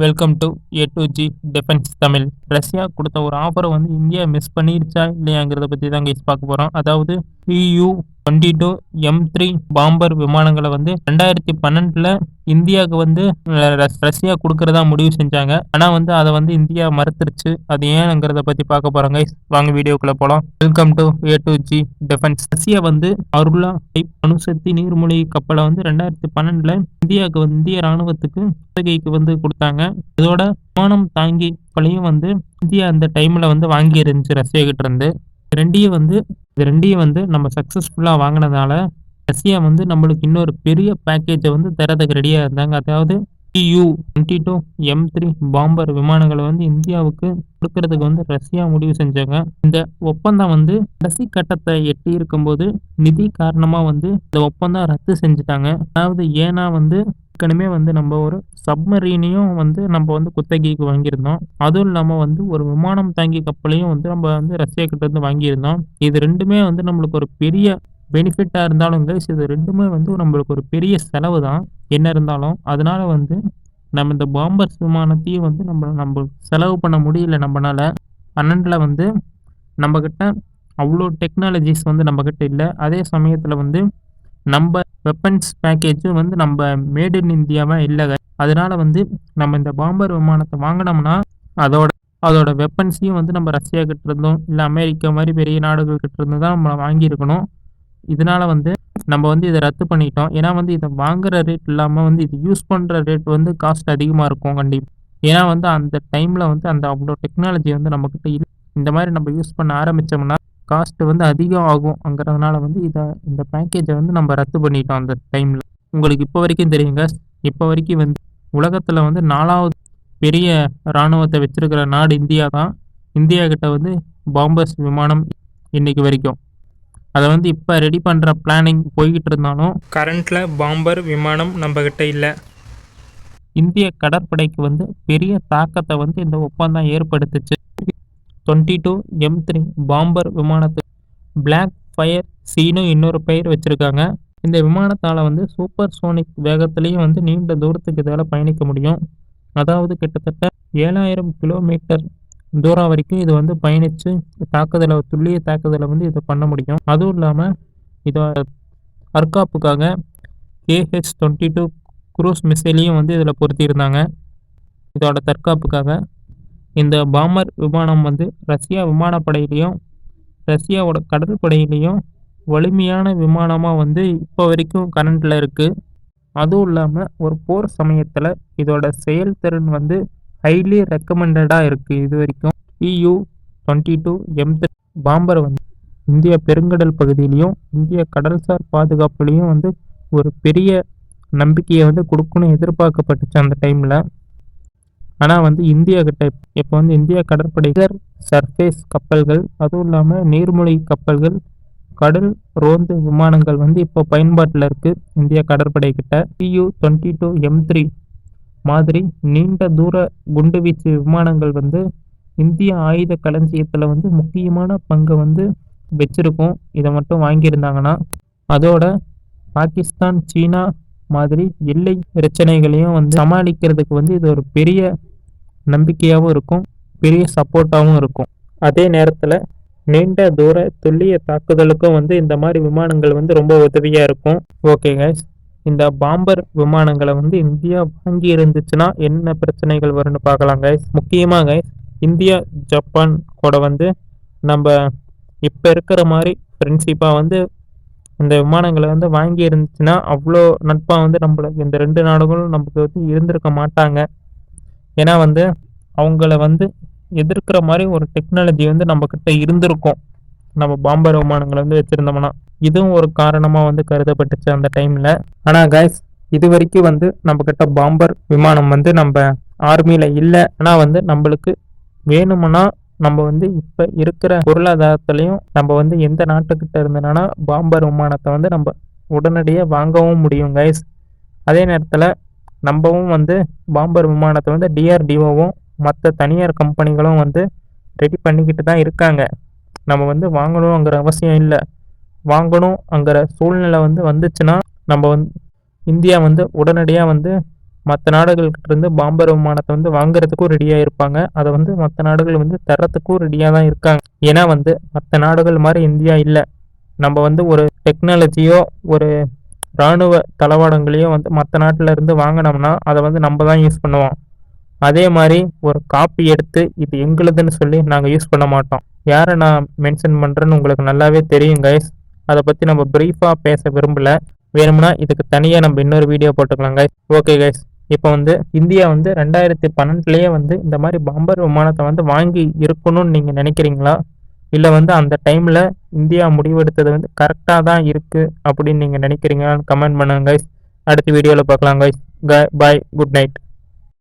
Welcome to A to G defence Tamil. Russia கொடுத்த ஒரு ஆஃபரை வந்து இந்தியா மிஸ் பண்ணிருச்சா இல்லையாங்கிறத பற்றி தான் கைஸ் பார்க்க போகிறோம். அதாவது Tu-22M3 பாம்பர் விமானங்களை வந்து 2012 இந்தியாவுக்கு வந்து ரஷ்யா கொடுக்கறதா முடிவு செஞ்சாங்க. ஆனால் வந்து அதை வந்து இந்தியா மறுத்துருச்சு. அது ஏன்ங்கிறத பற்றி பார்க்க போகிறோம் கைஸ். வாங்க வீடியோக்குள்ளே போகலாம். Welcome to A to G defence. Russia வந்து அருளா டைப் அணுசக்தி நீர்மூழ்கி கப்பலை வந்து 2012 இந்தியாவுக்கு வந்து இந்திய ராணுவத்துக்கு குத்தகைக்கு வந்து கொடுத்தாங்க. இதோட விமானம் தாங்கி கப்பலையும் வந்து இந்தியா அந்த டைம்ல வந்து வாங்கி இருந்துச்சு ரஷ்யா கிட்ட இருந்து. ரெண்டையும் வந்து நம்ம சக்சஸ்ஃபுல்லா வாங்கினதால ரஷ்யா வந்து நம்மளுக்கு இன்னொரு பெரிய பேக்கேஜை வந்து தரதுக்கு ரெடியா இருந்தாங்க. அதாவது Tu-22M3 பாம்பர் விமானங்களை வந்து இந்தியாவுக்கு கொடுக்கறதுக்கு வந்து ரஷ்யா முடிவு செஞ்சாங்க. இந்த ஒப்பந்தம் வந்து கடைசி கட்டத்தை எட்டி இருக்கும்போது நிதி காரணமா வந்து இந்த ஒப்பந்தம் ரத்து செஞ்சுட்டாங்க. அதாவது ஏன்னா வந்து ஏற்கனவே வந்து நம்ம ஒரு சப்மரீனையும் வந்து நம்ம வந்து குத்தகைக்கு வாங்கியிருந்தோம். அதுவும் இல்லாமல் வந்து ஒரு விமானம் தாங்கி கப்பலையும் வந்து நம்ம வந்து ரஷ்யா கிட்ட இருந்து வாங்கியிருந்தோம். இது ரெண்டுமே வந்து நம்மளுக்கு ஒரு பெரிய பெனிஃபிட்டாக இருந்தாலும் கைஸ், இது ரெண்டுமே வந்து நம்மளுக்கு ஒரு பெரிய செலவு தான் என்ன இருந்தாலும். அதனால வந்து நம்ம இந்த பாம்பர்ஸ் விமானத்தையும் வந்து நம்ம செலவு பண்ண முடியல நம்மளால. 12 வந்து நம்மக்கிட்ட அவ்வளோ டெக்னாலஜிஸ் வந்து நம்மக்கிட்ட இல்லை. அதே சமயத்தில் வந்து நம்ம வெப்பன்ஸ் பேக்கேஜும் வந்து நம்ம மேட் இன் இந்தியாவாக இல்லை. அதனால வந்து நம்ம இந்த பாம்பர் விமானத்தை வாங்கினோம்னா அதோட வெப்பன்ஸையும் வந்து நம்ம ரஷ்யா கிட்ட இருந்தோம் இல்லை அமெரிக்கா மாதிரி பெரிய நாடுகள் கிட்ட இருந்து தான் நம்ம வாங்கியிருக்கணும். இதனால வந்து நம்ம வந்து இதை ரத்து பண்ணிட்டோம். ஏன்னா வந்து இதை வாங்குற ரேட் இல்லாமல் வந்து இது யூஸ் பண்ணுற ரேட் வந்து காஸ்ட் அதிகமாக இருக்கும் கண்டிப்பாக. ஏன்னா வந்து அந்த டைமில் வந்து அந்த அவ்வளோ டெக்னாலஜி வந்து நம்மக்கிட்ட இல்லை. இந்த மாதிரி நம்ம யூஸ் பண்ண ஆரம்பித்தோம்னா காஸ்ட் வந்து அதிகம் ஆகுங்கிறதுனால வந்து இந்த பேக்கேஜை வந்து நம்ம ரத்து பண்ணிட்டோம் அந்த டைமில். உங்களுக்கு இப்போ வரைக்கும் தெரியுங்க, இப்போ வரைக்கும் வந்து உலகத்தில் வந்து 4வது பெரிய இராணுவத்தை வச்சிருக்கிற நாடு இந்தியா தான். இந்தியா கிட்ட வந்து பாம்பர்ஸ் விமானம் இன்னைக்கு வரைக்கும் அதை வந்து இப்போ ரெடி பண்ணுற பிளானிங் போய்கிட்டு இருந்தாலும் கரண்ட்டில் பாம்பர் விமானம் நம்மக்கிட்ட இல்லை. இந்திய கடற்படைக்கு வந்து பெரிய தாக்கத்தை வந்து இந்த ஒப்பந்தம் ஏற்படுத்துச்சு. 22M3 பாம்பர் விமானத்துக்கு பிளாக் ஃபயர் சீனும் இன்னொரு பெயர் வச்சுருக்காங்க. இந்த விமானத்தால் வந்து சூப்பர் சோனிக் வேகத்துலேயும் வந்து நீண்ட தூரத்துக்கு இதால் பயணிக்க முடியும். அதாவது கிட்டத்தட்ட 7000 கிலோமீட்டர் தூரம் வரைக்கும் இது வந்து பயணித்து துல்லிய தாக்குதலை வந்து இது பண்ண முடியும். அதுவும் இல்லாமல் இதோட தற்காப்புக்காக KH-22 குரூஸ் மிசைலையும் வந்து இதில் பொருத்தியிருந்தாங்க. இதோட தற்காப்புக்காக இந்த பாம்பர் விமானம் வந்து ரஷ்யா விமானப்படையிலையும் ரஷ்யாவோட கடற்படையிலையும் வலிமையான விமானமாக வந்து இப்போ வரைக்கும் கரண்ட்டில் இருக்குது. அதுவும் இல்லாமல் ஒரு போர் சமயத்தில் இதோட செயல்திறன் வந்து ஹைலி ரெக்கமெண்டடாக இருக்குது. இது வரைக்கும் Tu-22M3 பாம்பர் வந்து இந்திய பெருங்கடல் பகுதியிலையும் இந்திய கடல்சார் பாதுகாப்புலையும் வந்து ஒரு பெரிய நம்பிக்கையை வந்து கொடுக்கணும் எதிர்பார்க்கப்பட்டுச்சு அந்த டைமில். ஆனால் வந்து இந்தியா கிட்ட இப்போ வந்து இந்திய கடற்படை சர்ஃபேஸ் கப்பல்கள், அதுவும் இல்லாமல் நீர்மூழ்கி கப்பல்கள், கடல் ரோந்து விமானங்கள் வந்து இப்போ பயன்பாட்டில் இருக்குது இந்திய கடற்படை கிட்ட. Tu-22M3 மாதிரி நீண்ட தூர குண்டுவீச்சு விமானங்கள் வந்து இந்திய ஆயுத களஞ்சியத்தில் வந்து முக்கியமான பங்கை வந்து வச்சிருக்கும். இதை மட்டும் வாங்கியிருந்தாங்கன்னா அதோட பாகிஸ்தான் சீனா மாதிரி எல்லை பிரச்சனைகளையும் வந்து சமாளிக்கிறதுக்கு வந்து இது ஒரு பெரிய நம்பிக்கையாகவும் இருக்கும், பெரிய சப்போர்ட்டாகவும் இருக்கும். அதே நேரத்தில் நீண்ட தூர துல்லிய தாக்குதலுக்கும் வந்து இந்த மாதிரி விமானங்கள் வந்து ரொம்ப உதவியாக இருக்கும். ஓகே கைஸ், இந்த பாம்பர் விமானங்களை வந்து இந்தியா வாங்கி இருந்துச்சுன்னா என்ன பிரச்சனைகள் வரும்னு பார்க்கலாம் கைஸ். முக்கியமாக கைஸ், இந்தியா ஜப்பான் கூட வந்து நம்ம இப்போ இருக்கிற மாதிரி ஃப்ரெண்ட்ஷிப்பாக வந்து இந்த விமானங்களை வந்து வாங்கி இருந்துச்சுன்னா அவ்வளோ நட்பாக வந்து நம்மளுக்கு இந்த ரெண்டு நாடுகளும் நமக்கு வந்து இருந்திருக்க மாட்டாங்க. ஏன்னா வந்து அவங்கள வந்து எதிர்க்கிற மாதிரி ஒரு டெக்னாலஜி வந்து நம்மக்கிட்ட இருந்திருக்கும் நம்ம பாம்பர் விமானங்களை வந்து வச்சுருந்தோம்னா. இதுவும் ஒரு காரணமாக வந்து கருதப்பட்டுச்சு அந்த டைமில். ஆனால் கைஸ், இது வரைக்கும் வந்து நம்மக்கிட்ட பாம்பர் விமானம் வந்து நம்ம ஆர்மியில் இல்லை. ஆனால் வந்து நம்மளுக்கு வேணுமுன்னா நம்ம வந்து இப்போ இருக்கிற பொருளாதாரத்துலையும் நம்ம வந்து எந்த நாட்டுக்கிட்ட இருந்தோன்னா பாம்பர் விமானத்தை வந்து நம்ம உடனடியாக வாங்கவும் முடியும் கைஸ். அதே நேரத்தில் நம்மவும் வந்து பாம்பர் விமானத்தை வந்து DRDOவும் மற்ற தனியார் கம்பெனிகளும் வந்து ரெடி பண்ணிக்கிட்டு தான் இருக்காங்க. நம்ம வந்து வாங்கணுங்கிற அவசியம் இல்லை. வாங்கணுங்கிற சூழ்நிலை வந்து வந்துச்சுன்னா நம்ம வந்து இந்தியா வந்து உடனடியாக வந்து மற்ற நாடுகள்கிட்ட இருந்து பாம்பர் விமானத்தை வந்து வாங்குறதுக்கும் ரெடியாக இருப்பாங்க. அதை வந்து மற்ற நாடுகள் வந்து தர்றதுக்கும் ரெடியாக தான் இருக்காங்க. ஏன்னா வந்து மற்ற நாடுகள் மாதிரி இந்தியா இல்லை. நம்ம வந்து ஒரு டெக்னாலஜியோ ஒரு இராணுவ தளவாடங்களையோ வந்து மற்ற நாட்டில் இருந்து வாங்கினோம்னா அதை வந்து நம்ம தான் யூஸ் பண்ணுவோம். அதே மாதிரி ஒரு காப்பி எடுத்து இது எங்களுதுன்னு சொல்லி நாங்கள் யூஸ் பண்ண மாட்டோம். யாரை நான் மென்ஷன் பண்ணுறேன்னு உங்களுக்கு நல்லாவே தெரியும் கைஸ். அதை பற்றி நம்ம ப்ரீஃபாக பேச விரும்பலை. வேணும்னா இதுக்கு தனியாக நம்ம இன்னொரு வீடியோ போட்டுக்கலாம் கைஸ். ஓகே கைஸ், இப்போ வந்து இந்தியா வந்து 2012 வந்து இந்த மாதிரி பாம்பர் விமானத்தை வந்து வாங்கி இருக்கணும்னு நீங்கள் நினைக்கிறீங்களா? இல்லை வந்து அந்த டைமில் இந்தியா முடிவெடுத்தது வந்து கரெக்டாக தான் இருக்குது அப்படின்னு நீங்கள் நினைக்கிறீங்களான்னு கமெண்ட் பண்ணுங்க கைஸ். அடுத்த வீடியோவில் பார்க்கலாம் கைஸ். பாய், குட் நைட்.